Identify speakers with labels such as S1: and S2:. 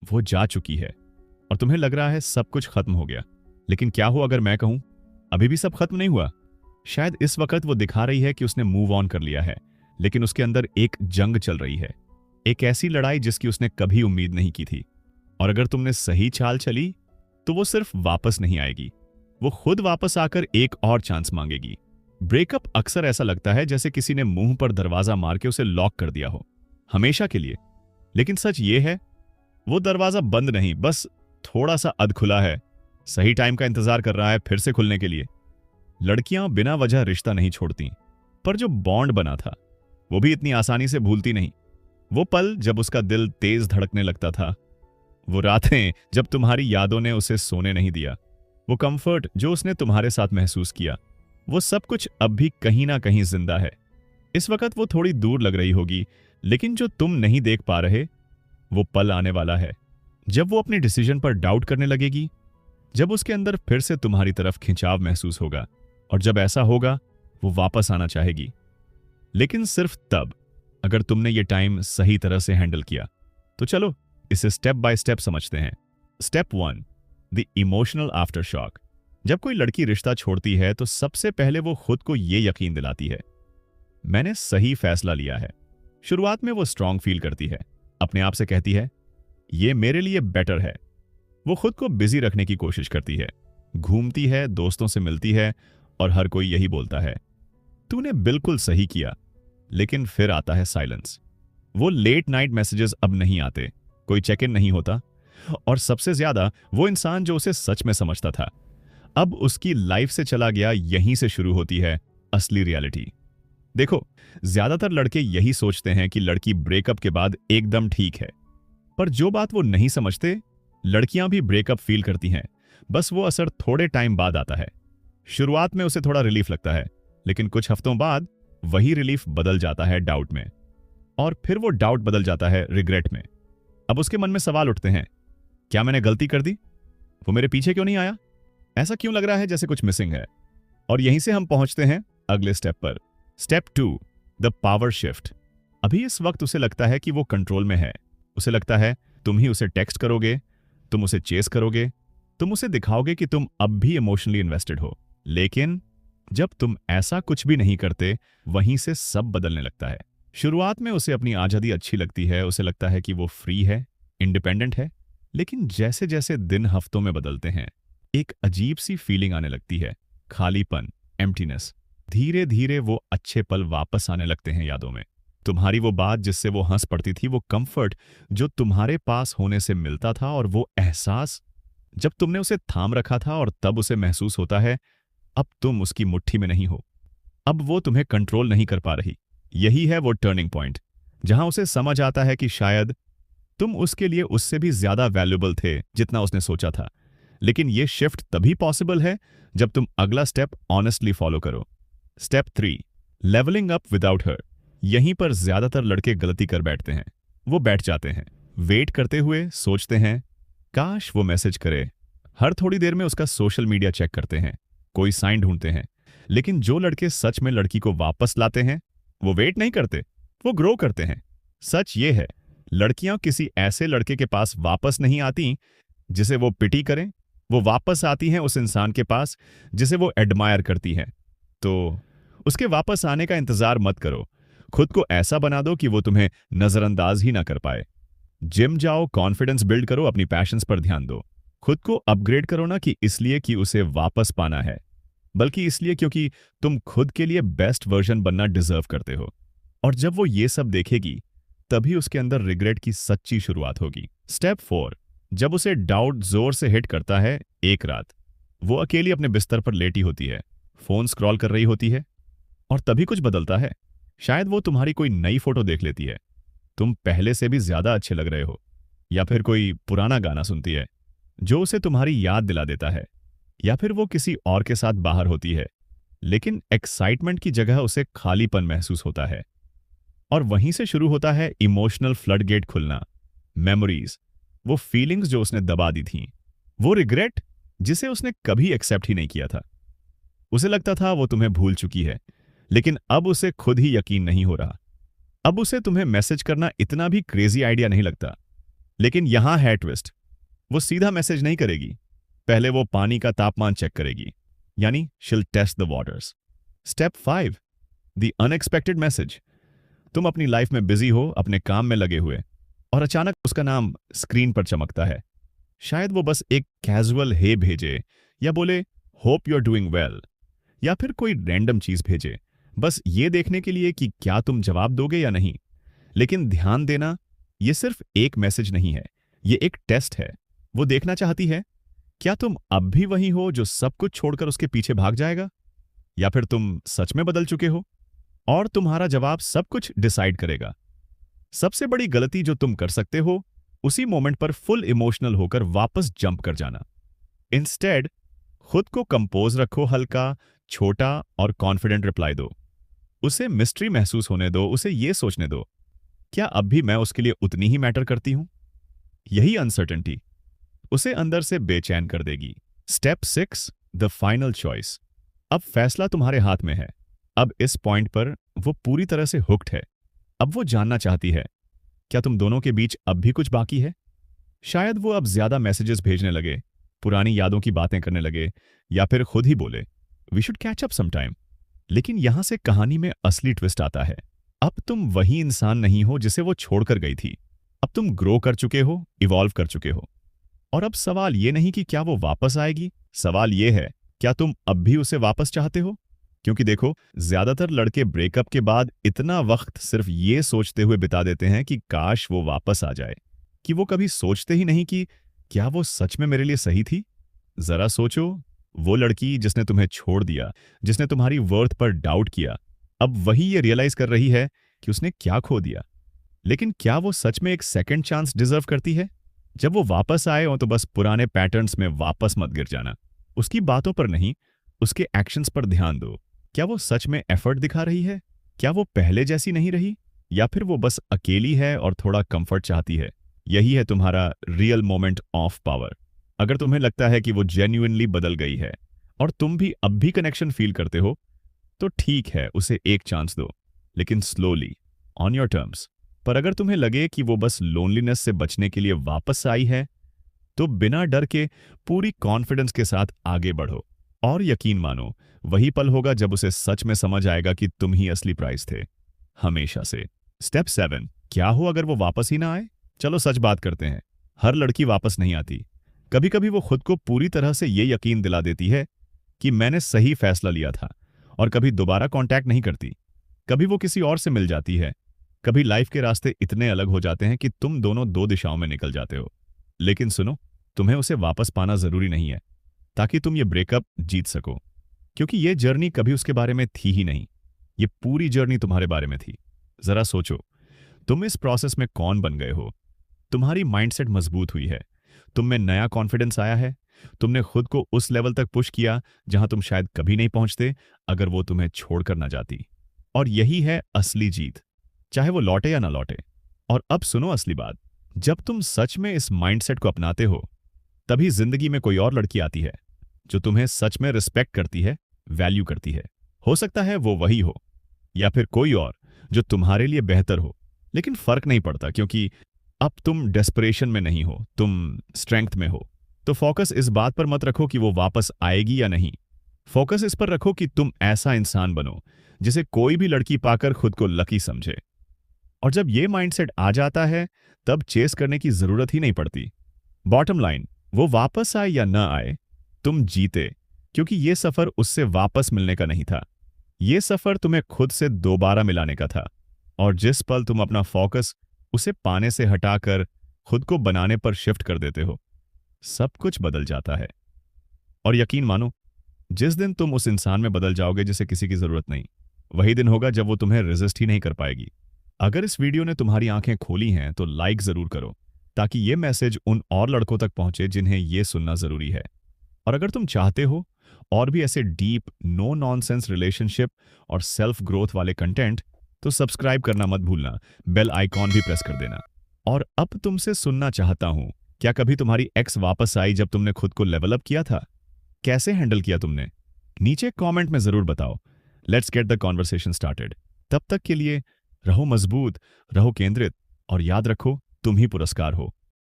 S1: वो जा चुकी है और तुम्हें लग रहा है सब कुछ खत्म हो गया। लेकिन क्या हो अगर मैं कहूं अभी भी सब खत्म नहीं हुआ? शायद इस वक्त वो दिखा रही है कि उसने मूव ऑन कर लिया है, लेकिन उसके अंदर एक जंग चल रही है, एक ऐसी लड़ाई जिसकी उसने कभी उम्मीद नहीं की थी। और अगर तुमने सही चाल चली तो वो सिर्फ वापस नहीं आएगी, वो खुद वापस आकर एक और चांस मांगेगी। ब्रेकअप अक्सर ऐसा लगता है जैसे किसी ने मुंह पर दरवाजा मार के उसे लॉक कर दिया हो, हमेशा के लिए। लेकिन सच ये है, वो दरवाजा बंद नहीं, बस थोड़ा सा अध खुला है, सही टाइम का इंतजार कर रहा है फिर से खुलने के लिए। लड़कियां बिना वजह रिश्ता नहीं छोड़ती, पर जो बॉन्ड बना था वो भी इतनी आसानी से भूलती नहीं। वो पल जब उसका दिल तेज धड़कने लगता था, वो रातें जब तुम्हारी यादों ने उसे सोने नहीं दिया, वो कंफर्ट जो उसने तुम्हारे साथ महसूस किया, वो सब कुछ अब भी कहीं ना कहीं जिंदा है। इस वक्त वो थोड़ी दूर लग रही होगी, लेकिन जो तुम नहीं देख पा रहे, वो पल आने वाला है जब वो अपने डिसीजन पर डाउट करने लगेगी, जब उसके अंदर फिर से तुम्हारी तरफ खिंचाव महसूस होगा, और जब ऐसा होगा वो वापस आना चाहेगी। लेकिन सिर्फ तब अगर तुमने ये टाइम सही तरह से हैंडल किया। तो चलो इसे स्टेप बाय स्टेप समझते हैं। Step 1, the emotional after shock. जब कोई लड़की रिश्ता छोड़ती है तो सबसे पहले वो खुद को ये यकीन दिलाती है, मैंने सही फैसला लिया है। शुरुआत में वो स्ट्रांग फील करती है, अपने आप से कहती है ये मेरे लिए बेटर है। वो खुद को बिजी रखने की कोशिश करती है, घूमती है, दोस्तों से मिलती है, और हर कोई यही बोलता है तूने बिल्कुल सही किया। लेकिन फिर आता है साइलेंस। वो लेट नाइट मैसेजेस अब नहीं आते, कोई चेक इन नहीं होता, और सबसे ज्यादा वो इंसान जो उसे सच में समझता था अब उसकी लाइफ से चला गया। यहीं से शुरू होती है असली रियलिटी। देखो, ज्यादातर लड़के यही सोचते हैं कि लड़की ब्रेकअप के बाद एकदम ठीक है, पर जो बात वो नहीं समझते, लड़कियां भी ब्रेकअप फील करती हैं, बस वो असर थोड़े टाइम बाद आता है। शुरुआत में उसे थोड़ा रिलीफ लगता है, लेकिन कुछ हफ्तों बाद वही रिलीफ बदल जाता है डाउट में, और फिर वो डाउट बदल जाता है रिग्रेट में। अब उसके मन में सवाल उठते हैं, क्या मैंने गलती कर दी? वो मेरे पीछे क्यों नहीं आया? ऐसा क्यों लग रहा है जैसे कुछ मिसिंग है? और यहीं से हम पहुंचते हैं अगले स्टेप पर। Step 2, the power shift. अभी इस वक्त उसे लगता है कि वो कंट्रोल में है। उसे लगता है तुम ही उसे टेक्स्ट करोगे, तुम उसे चेस करोगे, तुम उसे दिखाओगे कि तुम अब भी इमोशनली इन्वेस्टेड हो। लेकिन जब तुम ऐसा कुछ भी नहीं करते, वहीं से सब बदलने लगता है। शुरुआत में उसे अपनी आज़ादी अच्छी लगती है, उसे लगता है कि वो फ्री है, इंडिपेंडेंट है। लेकिन जैसे जैसे दिन हफ्तों में बदलते हैं, एक अजीब सी फीलिंग आने लगती है, खालीपन, एम्प्टीनेस। धीरे धीरे वो अच्छे पल वापस आने लगते हैं यादों में। तुम्हारी वो बात जिससे वो हंस पड़ती थी, वो कंफर्ट जो तुम्हारे पास होने से मिलता था, और वो एहसास जब तुमने उसे थाम रखा था, और तब उसे महसूस होता है अब तुम उसकी मुट्ठी में नहीं हो, अब वो तुम्हें कंट्रोल नहीं कर पा रही। यही है वो टर्निंग पॉइंट जहां उसे समझ आता है कि शायद तुम उसके लिए उससे भी ज्यादा वैल्यूएबल थे जितना उसने सोचा था। लेकिन ये शिफ्ट तभी पॉसिबल है जब तुम अगला स्टेप ऑनेस्टली फॉलो करो। Step 3, levelling up without her. यहीं पर ज्यादातर लड़के गलती कर बैठते हैं। वो बैठ जाते हैं, वेट करते हुए सोचते हैं काश वो मैसेज करे। हर थोड़ी देर में उसका सोशल मीडिया चेक करते हैं, कोई साइन ढूंढते हैं। लेकिन जो लड़के सच में लड़की को वापस लाते हैं, वो वेट नहीं करते, वो ग्रो करते हैं। सच ये है, लड़कियां किसी ऐसे लड़के के पास वापस नहीं आती जिसे वो पिटी करें, वो वापस आती हैं उस इंसान के पास जिसे वो एडमायर करती हैं। तो उसके वापस आने का इंतजार मत करो, खुद को ऐसा बना दो कि वो तुम्हें नजरअंदाज ही ना कर पाए। जिम जाओ, कॉन्फिडेंस बिल्ड करो, अपनी पैशंस पर ध्यान दो। खुद को अपग्रेड करो, ना कि इसलिए कि उसे वापस पाना है, बल्कि इसलिए क्योंकि तुम खुद के लिए बेस्ट वर्जन बनना डिजर्व करते हो। और जब वो ये सब देखेगी, तभी उसके अंदर रिग्रेट की सच्ची शुरुआत होगी। स्टेप 4, जब उसे डाउट जोर से हिट करता है। एक रात वो अकेली अपने बिस्तर पर लेटी होती है, फोन स्क्रॉल कर रही होती है, और तभी कुछ बदलता है। शायद वो तुम्हारी कोई नई फोटो देख लेती है, तुम पहले से भी ज्यादा अच्छे लग रहे हो, या फिर कोई पुराना गाना सुनती है जो उसे तुम्हारी याद दिला देता है, या फिर वो किसी और के साथ बाहर होती है, लेकिन एक्साइटमेंट की जगह उसे खालीपन महसूस होता है। और वहीं से शुरू होता है इमोशनल फ्लडगेट खुलना। मेमोरीज, वो फीलिंग्स जो उसने दबा दी थीं, वो रिग्रेट जिसे उसने कभी एक्सेप्ट ही नहीं किया था। उसे लगता था वो तुम्हें भूल चुकी है, लेकिन अब उसे खुद ही यकीन नहीं हो रहा। अब उसे तुम्हें मैसेज करना इतना भी क्रेजी आइडिया नहीं लगता। लेकिन यहां है ट्विस्ट। वो सीधा मैसेज नहीं करेगी, पहले वो पानी का तापमान चेक करेगी, यानी she'll test the waters. Step 5, the unexpected message. तुम अपनी लाइफ में बिजी हो, अपने काम में लगे हुए, और अचानक उसका नाम स्क्रीन पर चमकता है। शायद वो बस एक कैजुअल हे भेजे, या बोले hope you are doing well, या फिर कोई रैंडम चीज भेजे, बस ये देखने के लिए कि क्या तुम जवाब दोगे या नहीं। लेकिन ध्यान देना, ये सिर्फ एक मैसेज नहीं है, ये एक टेस्ट है। वो देखना चाहती है क्या तुम अब भी वही हो जो सब कुछ छोड़कर उसके पीछे भाग जाएगा, या फिर तुम सच में बदल चुके हो। और तुम्हारा जवाब सब कुछ डिसाइड करेगा। सबसे बड़ी गलती जो तुम कर सकते हो, उसी मोमेंट पर फुल इमोशनल होकर वापस जंप कर जाना। इंस्टेड खुद को कंपोज रखो, हल्का, छोटा और कॉन्फिडेंट रिप्लाई दो। उसे मिस्ट्री महसूस होने दो, उसे ये सोचने दो, क्या अब भी मैं उसके लिए उतनी ही मैटर करती हूं। यही अनसर्टेनिटी उसे अंदर से बेचैन कर देगी। Step 6, the final choice. अब फैसला तुम्हारे हाथ में है। अब इस पॉइंट पर वो पूरी तरह से हुक्ड है। अब वो जानना चाहती है, क्या तुम दोनों के बीच अब भी कुछ बाकी है। शायद वो अब ज्यादा मैसेजेस भेजने लगे, पुरानी यादों की बातें करने लगे, या फिर खुद ही बोले we should catch up sometime. लेकिन यहां से कहानी में असली ट्विस्ट आता है। अब तुम वही इंसान नहीं हो जिसे वो छोड़कर गई थी। अब तुम ग्रो कर चुके हो, इवॉल्व कर चुके हो। और अब सवाल ये नहीं कि क्या वो वापस आएगी, सवाल ये है क्या तुम अब भी उसे वापस चाहते हो। क्योंकि देखो, ज्यादातर लड़के ब्रेकअप के बाद इतना वक्त सिर्फ ये सोचते हुए बिता देते हैं कि काश वो वापस आ जाए, कि वो कभी सोचते ही नहीं कि क्या वो सच में मेरे लिए सही थी। जरा सोचो, वो लड़की जिसने तुम्हें छोड़ दिया, जिसने तुम्हारी वर्थ पर डाउट किया, अब वही ये रियलाइज कर रही है कि उसने क्या खो दिया। लेकिन क्या वो सच में एक सेकंड चांस डिजर्व करती है। जब वो वापस आए हो तो बस पुराने पैटर्न्स में वापस मत गिर जाना। उसकी बातों पर नहीं, उसके एक्शंस पर ध्यान दो। क्या वो सच में एफर्ट दिखा रही है? क्या वो पहले जैसी नहीं रही, या फिर वो बस अकेली है और थोड़ा कंफर्ट चाहती है। यही है तुम्हारा रियल मोमेंट ऑफ पावर। अगर तुम्हें लगता है कि वो जेन्युइनली बदल गई है और तुम भी अब भी कनेक्शन फील करते हो, तो ठीक है, उसे एक चांस दो, लेकिन स्लोली, ऑन योर टर्म्स। पर अगर तुम्हें लगे कि वो बस लोनलीनेस से बचने के लिए वापस आई है, तो बिना डर के पूरी कॉन्फिडेंस के साथ आगे बढ़ो। और यकीन मानो, वही पल होगा जब उसे सच में समझ आएगा कि तुम ही असली प्राइस थे, हमेशा से। स्टेप 7, क्या हो अगर वो वापस ही ना आए। चलो सच बात करते हैं, हर लड़की वापस नहीं आती। कभी कभी वो खुद को पूरी तरह से ये यकीन दिला देती है कि मैंने सही फैसला लिया था, और कभी दोबारा कांटेक्ट नहीं करती। कभी वो किसी और से मिल जाती है, कभी लाइफ के रास्ते इतने अलग हो जाते हैं कि तुम दोनों दो दिशाओं में निकल जाते हो। लेकिन सुनो, तुम्हें उसे वापस पाना जरूरी नहीं है ताकि तुम ये ब्रेकअप जीत सको, क्योंकि ये जर्नी कभी उसके बारे में थी ही नहीं। ये पूरी जर्नी तुम्हारे बारे में थी। जरा सोचो, तुम इस प्रोसेस में कौन बन गए हो। तुम्हारी माइंडसेट मजबूत हुई है, तुम में नया कॉन्फिडेंस आया है, तुमने खुद को उस लेवल तक पुश किया जहां तुम शायद कभी नहीं पहुंचते अगर वो तुम्हें छोड़कर ना जाती। और यही है असली जीत, चाहे वो लौटे या ना लौटे। और अब सुनो असली बात, जब तुम सच में इस माइंडसेट को अपनाते हो, तभी जिंदगी में कोई और लड़की आती है जो तुम्हें सच में रिस्पेक्ट करती है, वैल्यू करती है। हो सकता है वो वही हो, या फिर कोई और जो तुम्हारे लिए बेहतर हो। लेकिन फर्क नहीं पड़ता, क्योंकि अब तुम डेस्परेशन में नहीं हो, तुम स्ट्रेंथ में हो। तो फोकस इस बात पर मत रखो कि वो वापस आएगी या नहीं। फोकस इस पर रखो कि तुम ऐसा इंसान बनो जिसे कोई भी लड़की पाकर खुद को लकी समझे। और जब ये माइंडसेट आ जाता है, तब चेस करने की जरूरत ही नहीं पड़ती। बॉटम लाइन, वो वापस आए या ना आए, तुम जीते, क्योंकि ये सफर उससे वापस मिलने का नहीं था। ये सफर तुम्हें खुद से दोबारा मिलाने का था। और जिस पल तुम अपना फोकस उसे पाने से हटाकर खुद को बनाने पर शिफ्ट कर देते हो, सब कुछ बदल जाता है। और यकीन मानो, जिस दिन तुम उस इंसान में बदल जाओगे जिसे किसी की जरूरत नहीं, वही दिन होगा जब वो तुम्हें रेजिस्ट ही नहीं कर पाएगी। अगर इस वीडियो ने तुम्हारी आंखें खोली हैं तो लाइक जरूर करो, ताकि ये मैसेज उन और लड़कों तक पहुंचे जिन्हें ये सुनना जरूरी है। और अगर तुम चाहते हो और भी ऐसे डीप, नो नॉनसेंस रिलेशनशिप और सेल्फ ग्रोथ वाले कंटेंट, तो सब्सक्राइब करना मत भूलना, बेल आइकॉन भी प्रेस कर देना। और अब तुमसे सुनना चाहता हूं, क्या कभी तुम्हारी एक्स वापस आई जब तुमने खुद को लेवल अप किया था? कैसे हैंडल किया तुमने? नीचे कमेंट में जरूर बताओ। Let's get the conversation started. तब तक के लिए रहो मजबूत, रहो केंद्रित, और याद रखो, तुम ही पुरस्कार हो।